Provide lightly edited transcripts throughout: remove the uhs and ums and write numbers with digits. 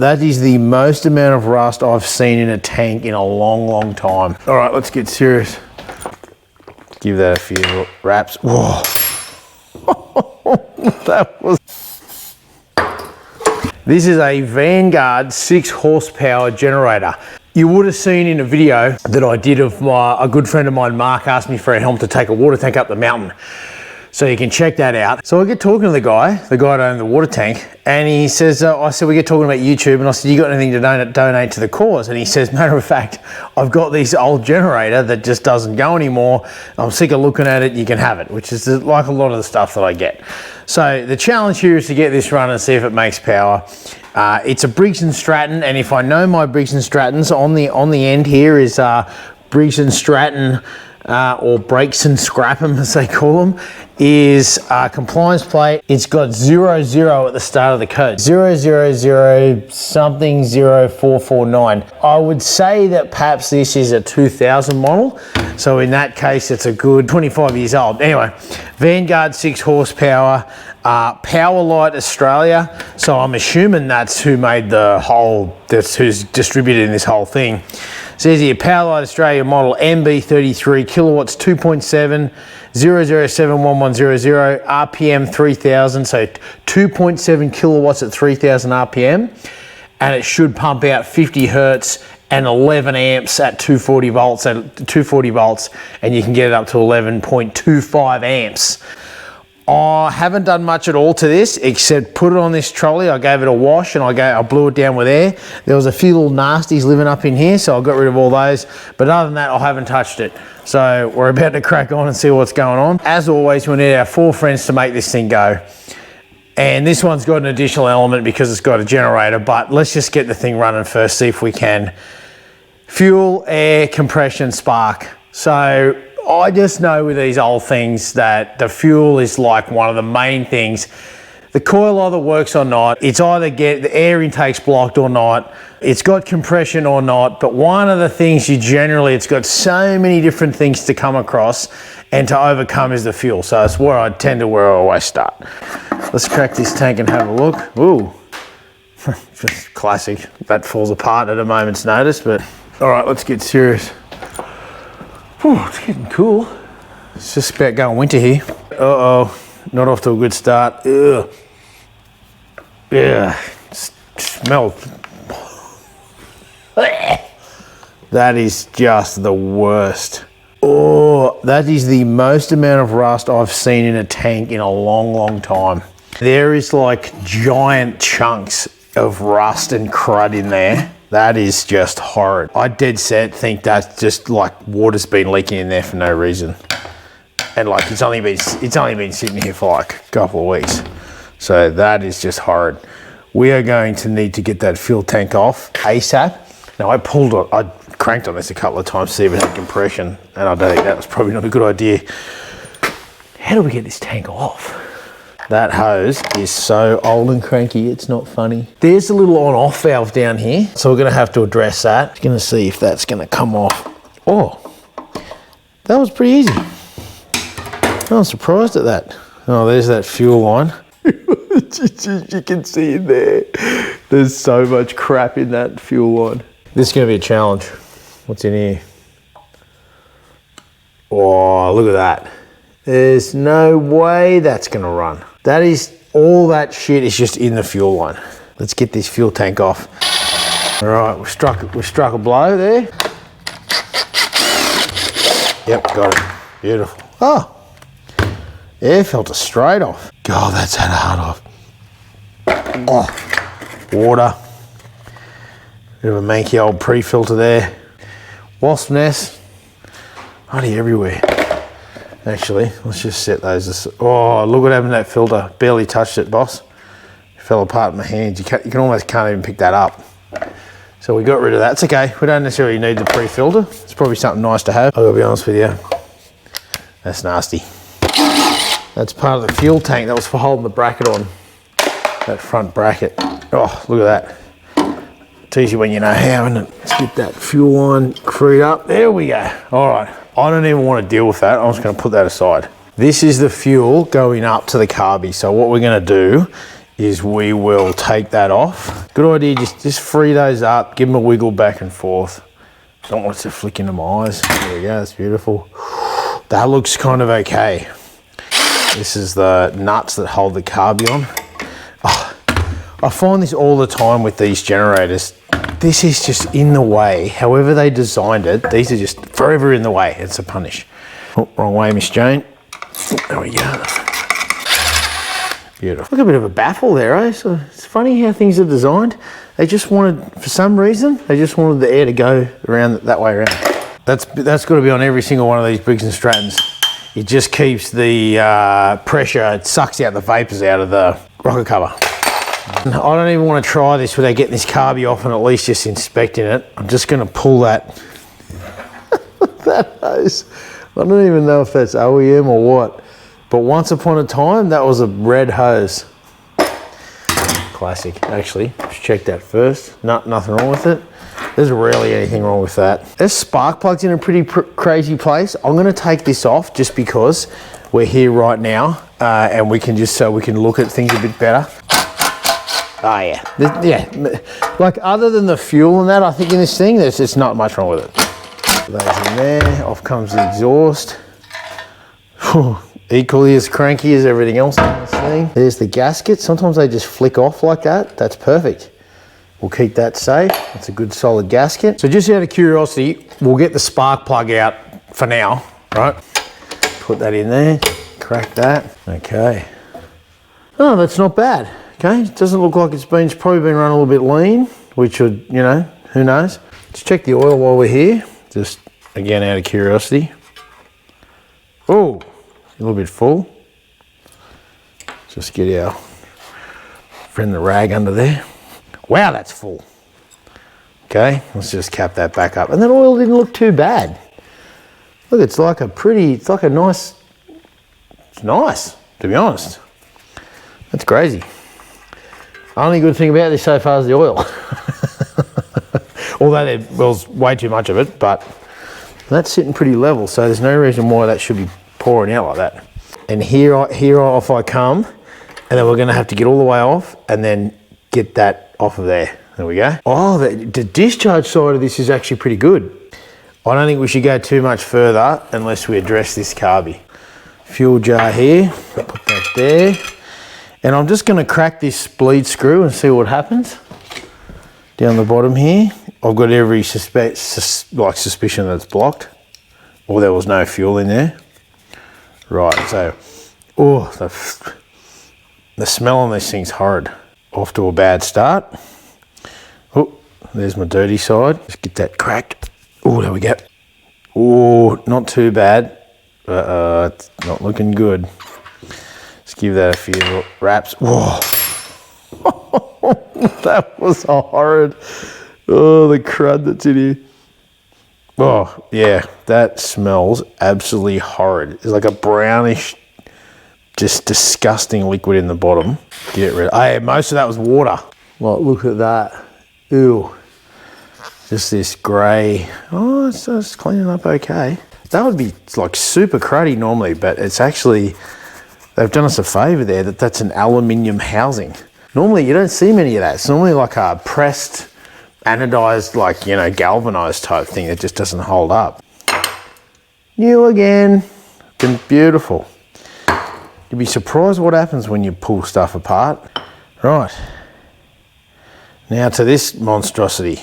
that is the most amount of rust I've seen in a tank in a long, long time. All right, let's get serious. Give that a few wraps. Whoa. That was... This is a Vanguard 6 horsepower generator. You would have seen in a video that I did of a good friend of mine, Mark, asked me for a help to take a water tank up the mountain. So you can check that out. So I get talking to the guy that owned the water tank, and he says, I said, we get talking about YouTube, and I said, you got anything to donate to the cause? And he says, matter of fact, I've got this old generator that just doesn't go anymore. I'm sick of looking at it, you can have it, which is like a lot of the stuff that I get. So the challenge here is to get this running and see if it makes power. It's a Briggs & Stratton, and if I know my Briggs & Strattons, on the end here is Briggs & Stratton, or breaks and scrap 'em as they call them, is a compliance plate. It's got 00 at the start of the code. 000 something 0449. I would say that perhaps this is a 2000 model. So in that case, it's a good 25 years old. Anyway, Vanguard 6 horsepower, Powerlight Australia. So I'm assuming that's who made the whole, that's who's distributing this whole thing. Says here, Powerlight Australia model MB33 kilowatts 2.7 0071100 RPM 3000, so 2.7 kilowatts at 3000 RPM, and it should pump out 50 hertz and 11 amps at 240 volts, and you can get it up to 11.25 amps. I haven't done much at all to this except put it on this trolley. I gave it a wash and I blew it down with air. There was a few little nasties living up in here, so I got rid of all those. But other than that, I haven't touched it. So we're about to crack on and see what's going on. As always, we need our 4 friends to make this thing go. And this one's got an additional element because it's got a generator, but let's just get the thing running first, see if we can. Fuel, air, compression, spark. So I just know with these old things that the fuel is like one of the main things. The coil either works or not. It's either the air intake's blocked or not. It's got compression or not. But one of the things it's got so many different things to come across and to overcome is the fuel. So it's where I always start. Let's crack this tank and have a look. Ooh, just classic. That falls apart at a moment's notice, but all right, let's get serious. Whew, it's getting cool. It's just about going winter here. Uh-oh, not off to a good start. Ugh. Yeah, smells. That is just the worst. Oh, that is the most amount of rust I've seen in a tank in a long, long time. There is like giant chunks of rust and crud in there. That is just horrid. I dead set think that's just like water's been leaking in there for no reason. And like it's only been sitting here for like a couple of weeks. So that is just horrid. We are going to need to get that fuel tank off ASAP. Now I cranked on this a couple of times to see if it had compression, and I don't think that was probably not a good idea. How do we get this tank off? That hose is so old and cranky, it's not funny. There's a little on-off valve down here, so we're gonna have to address that. Gonna see if that's gonna come off. Oh, that was pretty easy. I'm surprised at that. Oh, there's that fuel line. You can see in there. There's so much crap in that fuel line. This is gonna be a challenge. What's in here? Oh, look at that. There's no way that's gonna run. That is, all that shit is just in the fuel line. Let's get this fuel tank off. All right, we struck a blow there. Yep, got it. Beautiful. Oh, air filter straight off. God, that's had a hard off. Oh, water. Bit of a manky old pre-filter there. Wasp nest. Honey everywhere. Actually, let's just set those. Oh, look what happened to that filter. Barely touched it, boss. It fell apart in my hands. You can almost can't even pick that up. So we got rid of that. It's okay. We don't necessarily need the pre-filter. It's probably something nice to have. I'll be honest with you. That's nasty. That's part of the fuel tank. That was for holding the bracket on. That front bracket. Oh, look at that. It's easy when you know how, isn't it? Let's get that fuel line freed up. There we go. All right. I don't even want to deal with that. I'm just going to put that aside. This is the fuel going up to the carby. So what we're going to do is we will take that off. Good idea, just free those up, give them a wiggle back and forth. Don't want it to flick into my eyes. There we go, that's beautiful. That looks kind of okay. This is the nuts that hold the carby on. Oh, I find this all the time with these generators. This is just in the way. However they designed it, these are just forever in the way. It's a punish. Oh, wrong way, Miss Jane. There we go. Beautiful. Look, a bit of a baffle there, eh? So it's funny how things are designed. They just wanted, for some reason, they just wanted the air to go around that way around. That's got to be on every single one of these Briggs & Strattons. It just keeps the pressure, it sucks out the vapors out of the rocker cover. I don't even want to try this without getting this carby off and at least just inspecting it. I'm just going to pull that, that hose. I don't even know if that's OEM or what, but once upon a time, that was a red hose. Classic, actually. Let's check that first. Nothing wrong with it. There's rarely anything wrong with that. This spark plug's in a pretty crazy place. I'm going to take this off just because we're here right now and we can just, so we can look at things a bit better. Oh yeah, yeah. Like other than the fuel and that, I think in this thing, there's just not much wrong with it. Those in there, off comes the exhaust. Equally as cranky as everything else in this thing. There's the gasket. Sometimes they just flick off like that. That's perfect. We'll keep that safe. That's a good solid gasket. So just out of curiosity, we'll get the spark plug out for now, right? Put that in there, crack that. Okay. Oh, that's not bad. Okay, it doesn't look like it's probably been run a little bit lean, which would, you know, who knows. Let's check the oil while we're here. Just again, out of curiosity. Oh, a little bit full. Just get our friend the rag under there. Wow, that's full. Okay, let's just cap that back up. And that oil didn't look too bad. Look, it's like a nice, it's nice, to be honest. That's crazy. Only good thing about this so far is the oil. Although there was way too much of it, but that's sitting pretty level, so there's no reason why that should be pouring out like that. And here off I come, and then we're gonna have to get all the way off and then get that off of there. There we go. Oh, the discharge side of this is actually pretty good. I don't think we should go too much further unless we address this carby. Fuel jar here, put that there. And I'm just gonna crack this bleed screw and see what happens. Down the bottom here, I've got every suspicion that it's blocked, or there was no fuel in there. Right, so, oh, the smell on this thing's horrid. Off to a bad start. Oh, there's my dirty side. Let's get that cracked. Oh, there we go. Oh, not too bad, but it's not looking good. Let's give that a few wraps. Whoa. That was horrid. Oh, the crud that's in here. Oh, yeah, that smells absolutely horrid. It's like a brownish, just disgusting liquid in the bottom. Get rid of it. Hey, most of that was water. Well, look at that. Ew. Just this grey. Oh, it's cleaning up okay. That would be like super cruddy normally, but it's actually, they've done us a favour there that's an aluminium housing. Normally you don't see many of that. It's normally like a pressed, anodized, like, you know, galvanized type thing that just doesn't hold up. New again. Been beautiful. You'd be surprised what happens when you pull stuff apart. Right. Now to this monstrosity.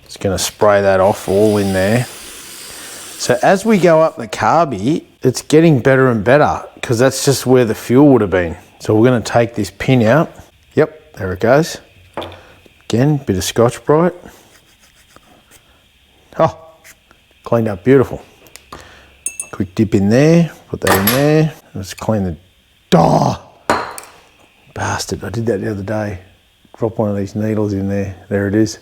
Just going to spray that off all in there. So as we go up the carby, it's getting better and better because that's just where the fuel would have been. So we're going to take this pin out. Yep, there it goes. Again, bit of Scotch-Brite. Oh, cleaned up beautiful. Quick dip in there, put that in there. Let's clean the, oh, bastard, I did that the other day. Drop one of these needles in there. There it is.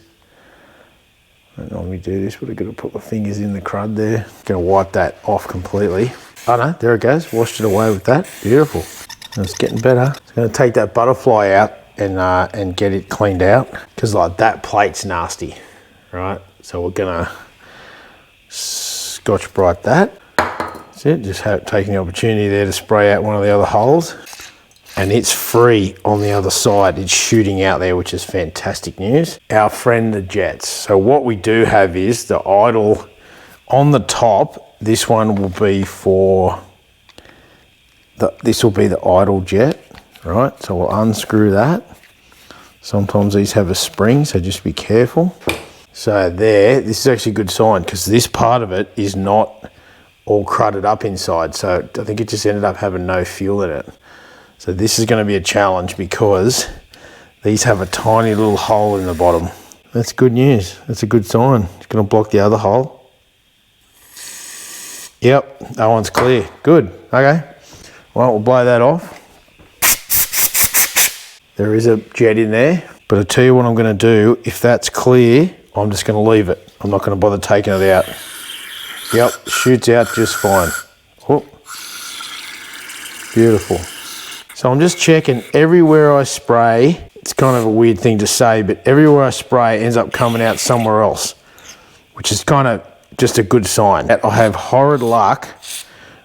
I don't normally do this, but I've got to put my fingers in the crud there. Gonna wipe that off completely. Oh no, there it goes. Washed it away with that. Beautiful. It's getting better. It's gonna take that butterfly out and get it cleaned out because like that plate's nasty, right? So we're gonna Scotch-Brite that. That's it. Just taking the opportunity there to spray out one of the other holes. and it's free on the other side. It's shooting out there, which is fantastic news. Our friend the jets. So what we do have is the idle on the top. This one will be for this will be the idle jet, right? So we'll unscrew that. Sometimes these have a spring, so just be careful. So there, this is actually a good sign because this part of it is not all crudded up inside. So I think it just ended up having no fuel in it. So this is going to be a challenge because these have a tiny little hole in the bottom. That's good news. That's a good sign. It's going to block the other hole. Yep, that one's clear. Good. Okay. Well, we'll blow that off. There is a jet in there, but I'll tell you what I'm going to do. If that's clear, I'm just going to leave it. I'm not going to bother taking it out. Yep, shoots out just fine. Oh, beautiful. So I'm just checking everywhere I spray. It's kind of a weird thing to say, but everywhere I spray it ends up coming out somewhere else, which is kind of just a good sign. I have horrid luck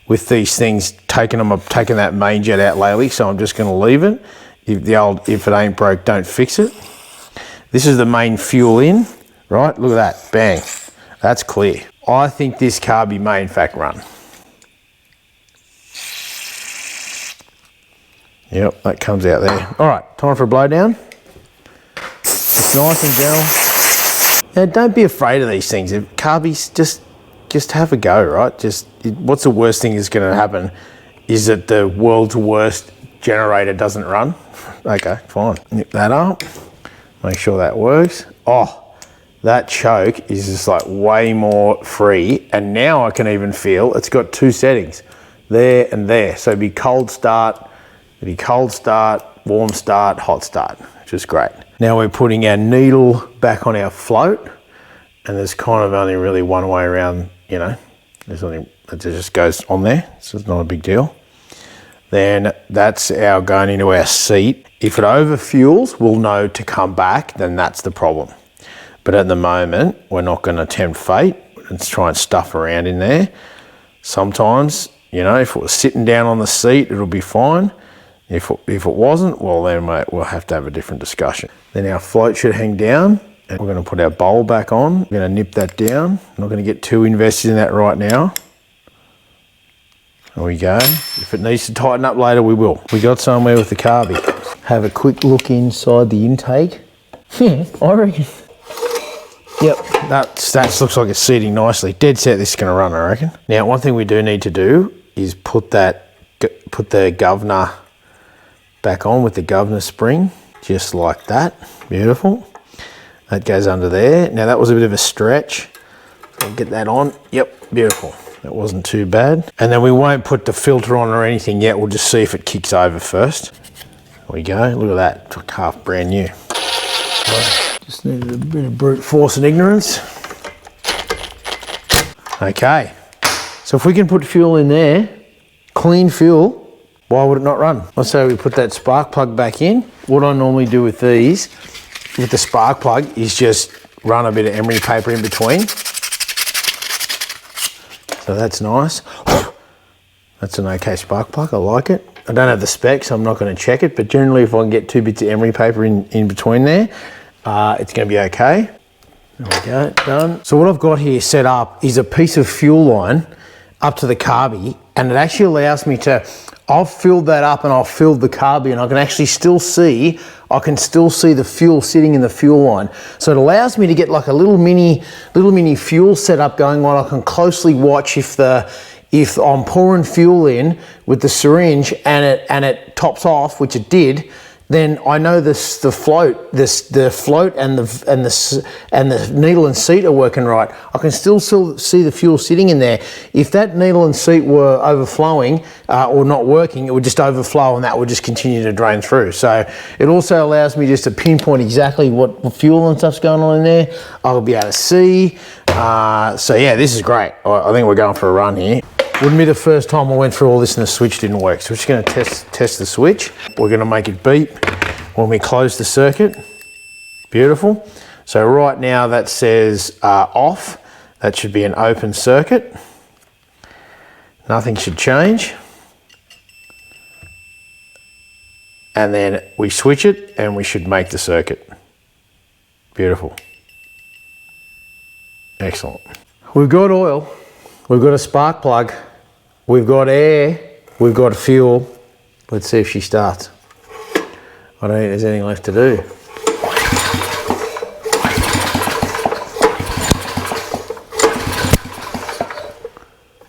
with these things taking that main jet out lately, so I'm just going to leave it. If it ain't broke, don't fix it. This is the main fuel in, right? Look at that, bang. That's clear. I think this carby may in fact run. Yep, that comes out there. All right, time for a blowdown. It's nice and gentle. Now, don't be afraid of these things. If carbies, just have a go, right? What's the worst thing that's going to happen is that the world's worst generator doesn't run. Okay, fine. Nip that up. Make sure that works. Oh, that choke is just like way more free. And now I can even feel it's got two settings, there and there. So it'd be cold start, warm start, hot start, which is great. Now we're putting our needle back on our float, and there's kind of only really one way around, you know, it just goes on there, so it's not a big deal. Then that's our going into our seat. If it overfuels, we'll know to come back, then that's the problem. But at the moment, we're not going to tempt fate. Let's try and stuff around in there. Sometimes, you know, if it was sitting down on the seat, it'll be fine. If it wasn't, well then we'll have to have a different discussion. Then our float should hang down, and we're going to put our bowl back on. We're going to nip that down. I'm not going to get too invested in that right now. There we go. If it needs to tighten up later, we will. We got somewhere with the carby. Have a quick look inside the intake. Yeah, I reckon. Yep, that looks like it's seating nicely. Dead set this is going to run, I reckon. Now, one thing we do need to do is put the governor back on with the governor spring, just like that. Beautiful. That goes under there. Now, that was a bit of a stretch. I'll get that on. Yep, beautiful. That wasn't too bad. And then we won't put the filter on or anything yet. We'll just see if it kicks over first. There we go. Look at that. It's like half brand new. Just needed a bit of brute force and ignorance. Okay. So if we can put fuel in there, clean fuel, why would it not run? Let's say we put that spark plug back in. What I normally do with these, with the spark plug, is just run a bit of emery paper in between. So that's nice. That's an okay spark plug, I like it. I don't have the specs, so I'm not going to check it, but generally if I can get 2 bits of emery paper in between there, it's going to be okay. There we go, done. So what I've got here set up is a piece of fuel line up to the carby, and it actually allows me to, I've filled that up and I've filled the carby, and I can actually still see the fuel sitting in the fuel line. So it allows me to get like a little mini fuel setup going while I can closely watch if I'm pouring fuel in with the syringe and it tops off, which it did, then I know the float and the needle and seat are working right. I can still see the fuel sitting in there. If that needle and seat were overflowing or not working, it would just overflow and that would just continue to drain through. So it also allows me just to pinpoint exactly what fuel and stuff's going on in there. I'll be able to see. So yeah, this is great. I think we're going for a run here. Wouldn't be the first time I went through all this and the switch didn't work. So we're just going to test the switch. We're going to make it beep when we close the circuit. Beautiful. So right now that says off. That should be an open circuit. Nothing should change. and then we switch it and we should make the circuit. Beautiful. Excellent. We've got oil, we've got a spark plug, we've got air, we've got fuel. Let's see if she starts. I don't think there's anything left to do.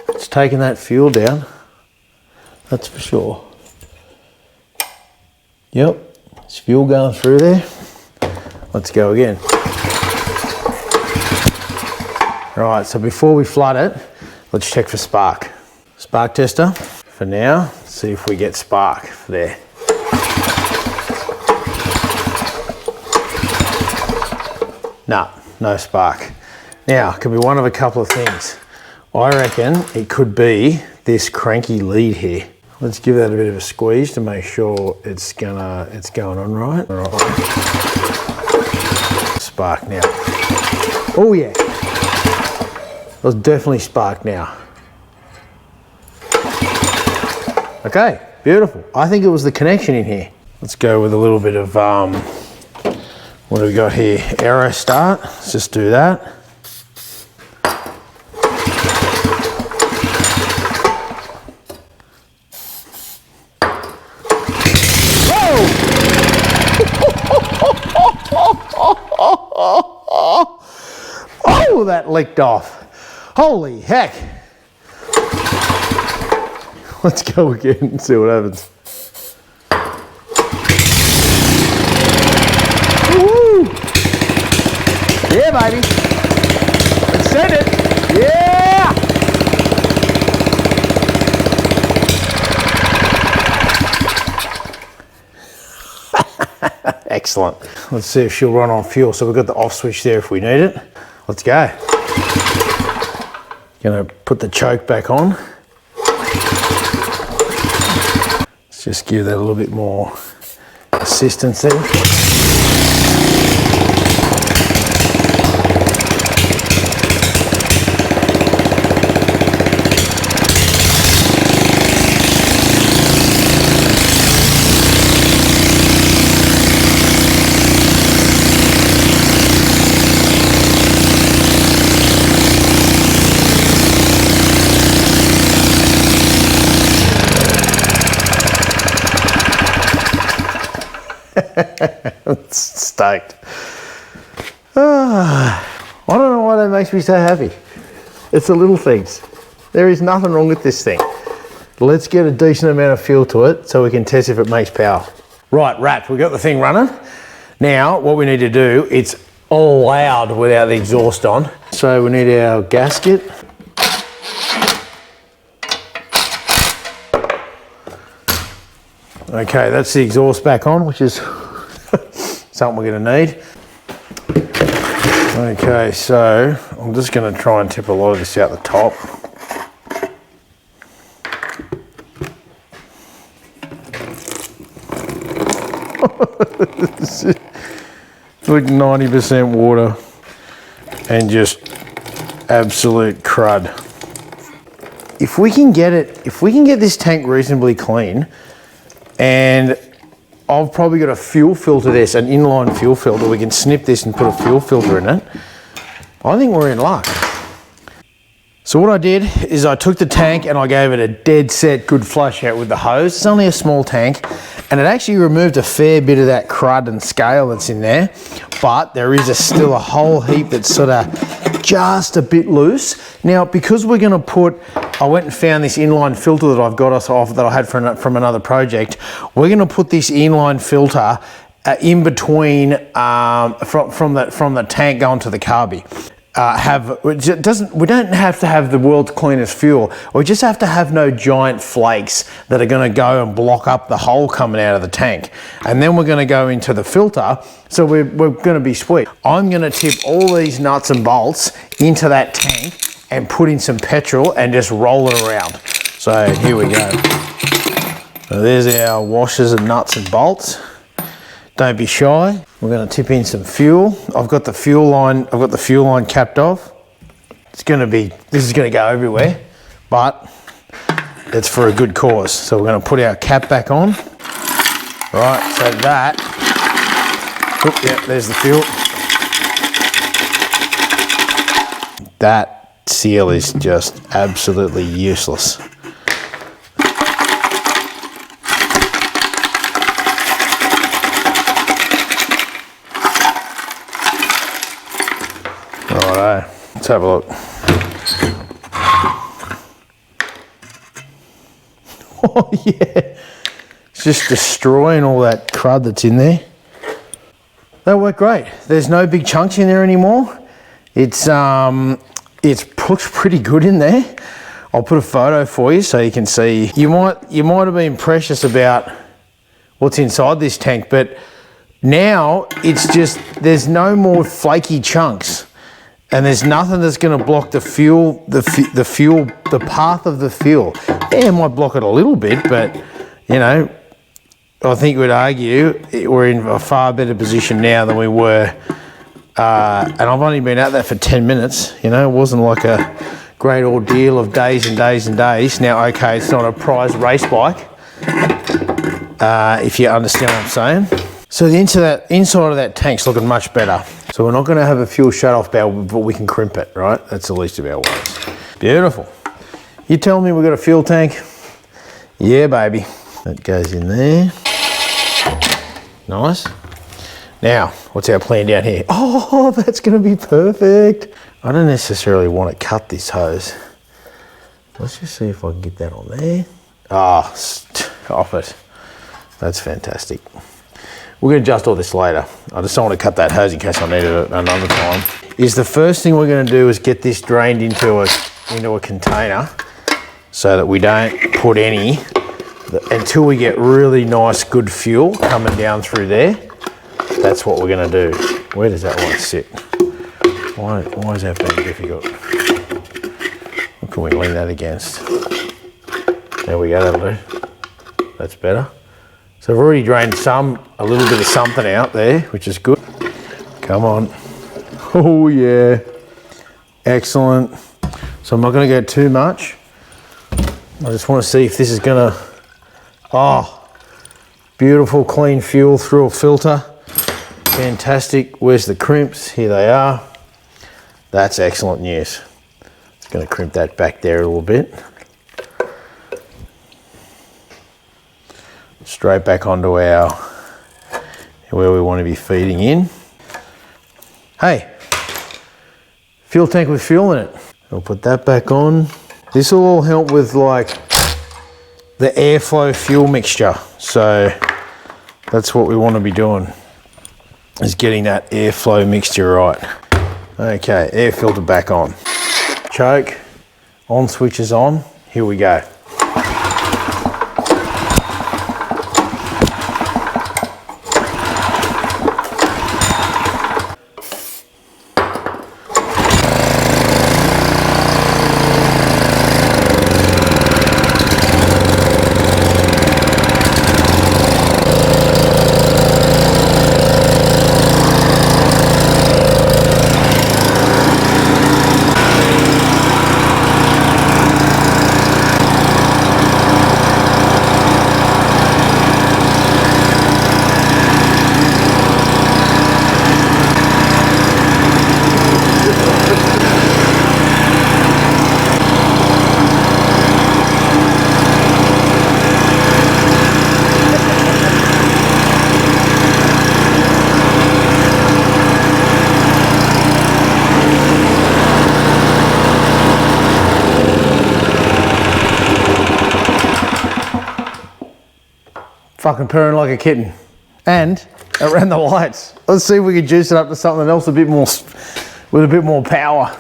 It's taking that fuel down, that's for sure. Yep, there's fuel going through there. Let's go again. Right, so before we flood it, let's check for spark. Spark tester for now, see if we get spark there. Nah, no spark. Now, it could be one of a couple of things. I reckon it could be this cranky lead here. Let's give that a bit of a squeeze to make sure it's going on right. Spark now. Oh yeah. It was definitely spark now. Okay, beautiful. I think it was the connection in here. Let's go with a little bit of, what do we got here? Aero start, let's just do that. Oh, that leaked off. Holy heck. Let's go again and see what happens. Woo! Yeah, baby. Let's send it. Yeah! Excellent. Let's see if she'll run on fuel. So we've got the off switch there if we need it. Let's go. Gonna put the choke back on. Let's just give that a little bit more assistance there. Stoked. I don't know why that makes me so happy. It's the little things. There is nothing wrong with this thing. Let's get a decent amount of fuel to it so we can test if it makes power. Right, wrapped. We've got the thing running. Now, what we need to do, it's all loud without the exhaust on. So we need our gasket. Okay, that's the exhaust back on, which is something we're going to need. Okay, so I'm just going to try and tip a lot of this out the top. It's like 90% water and just absolute crud. If we can get this tank reasonably clean, and I've probably got a fuel filter this, an inline fuel filter. We can snip this and put a fuel filter in it. I think we're in luck. So what I did is I took the tank and I gave it a dead set good flush out with the hose. It's only a small tank and it actually removed a fair bit of that crud and scale that's in there. But there is still a whole heap that's sort of just a bit loose. Now, because we're gonna I went and found this inline filter that I've got us off that I had from another project. We're gonna put this inline filter in between from the tank going to the carby. We don't have to have the world's cleanest fuel. We just have to have no giant flakes that are going to go and block up the hole coming out of the tank. And then we're going to go into the filter. So we're going to be sweet. I'm going to tip all these nuts and bolts into that tank and put in some petrol and just roll it around. So here we go. So there's our washers and nuts and bolts. Don't be shy. We're going to tip in some fuel. I've got the fuel line capped off. This is going to go everywhere, but it's for a good cause. So we're going to put our cap back on. Right, so that, oh, yeah, there's the fuel. That seal is just absolutely useless. Righto, let's have a look. Oh yeah, it's just destroying all that crud that's in there. That worked great. There's no big chunks in there anymore. It looks pretty good in there. I'll put a photo for you so you can see. You might have been precious about what's inside this tank, but now it's just, there's no more flaky chunks, and there's nothing that's going to block the fuel, the path of the fuel. Yeah, it might block it a little bit, but you know, I think we'd argue we're in a far better position now than we were. And I've only been out there for 10 minutes, you know, it wasn't like a great ordeal of days and days and days. Now, okay, it's not a prize race bike, if you understand what I'm saying. So the inside of that tank's looking much better. So we're not going to have a fuel shut-off valve, but we can crimp it, right? That's the least of our worries. Beautiful. You tell me we've got a fuel tank? Yeah, baby. That goes in there. Nice. Now, what's our plan down here? Oh, that's going to be perfect. I don't necessarily want to cut this hose. Let's just see if I can get that on there. Ah, off it. That's fantastic. We're going to adjust all this later. I just don't want to cut that hose in case I need it another time. The first thing we're going to do is get this drained into a container so that we don't put any until we get really nice, good fuel coming down through there. That's what we're going to do. Where does that one sit? Why is that being difficult? What can we lean that against? There we go, that'll do. That's better. So I've already drained a little bit of something out there, which is good. Come on. Oh yeah. Excellent. So I'm not going to go too much. I just want to see if this is going to, oh, beautiful clean fuel through a filter. Fantastic. Where's the crimps? Here they are. That's excellent news. Just going to crimp that back there a little bit. Straight back onto where we want to be feeding in. Hey, fuel tank with fuel in it. I'll put that back on. This will all help with like the airflow fuel mixture. So that's what we want to be doing, is getting that airflow mixture right. Okay, air filter back on. Choke, on switches on. Here we go. Fucking purring like a kitten. And it ran the lights. Let's see if we can juice it up to something else a bit more, with a bit more power.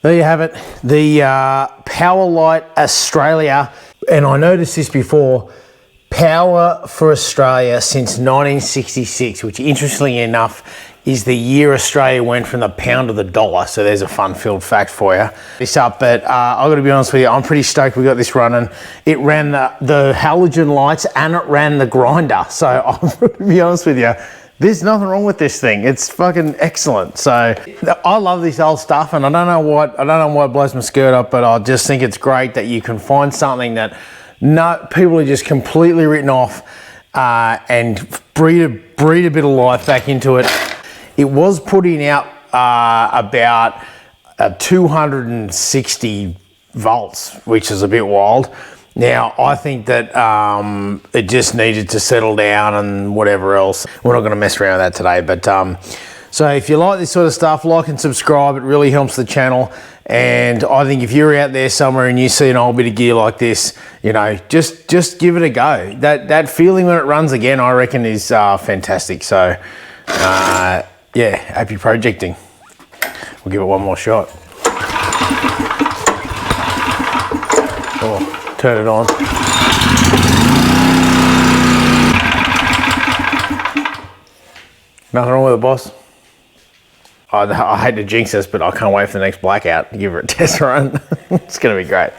There you have it, the Powerlite Australia. And I noticed this before, Power for Australia since 1966, which interestingly enough is the year Australia went from the pound to the dollar. So there's a fun-filled fact for you. This up, but I've got to be honest with you, I'm pretty stoked we got this running. It ran the halogen lights and it ran the grinder. So I'm going to be honest with you, there's nothing wrong with this thing. It's fucking excellent. So I love this old stuff, and I don't know why it blows my skirt up, but I just think it's great that you can find something that people are just completely written off and breathe a bit of life back into it. It was putting out about 260 volts, which is a bit wild. Now, I think that it just needed to settle down and whatever else. We're not going to mess around with that today, but so if you like this sort of stuff, like and subscribe. It really helps the channel. And I think if you're out there somewhere and you see an old bit of gear like this, you know, just give it a go. That feeling when it runs again, I reckon, is fantastic. So, yeah, happy projecting. We'll give it one more shot. Oh, turn it on. Nothing wrong with it, boss. I hate to jinx this, but I can't wait for the next blackout to give her a test run. It's going to be great.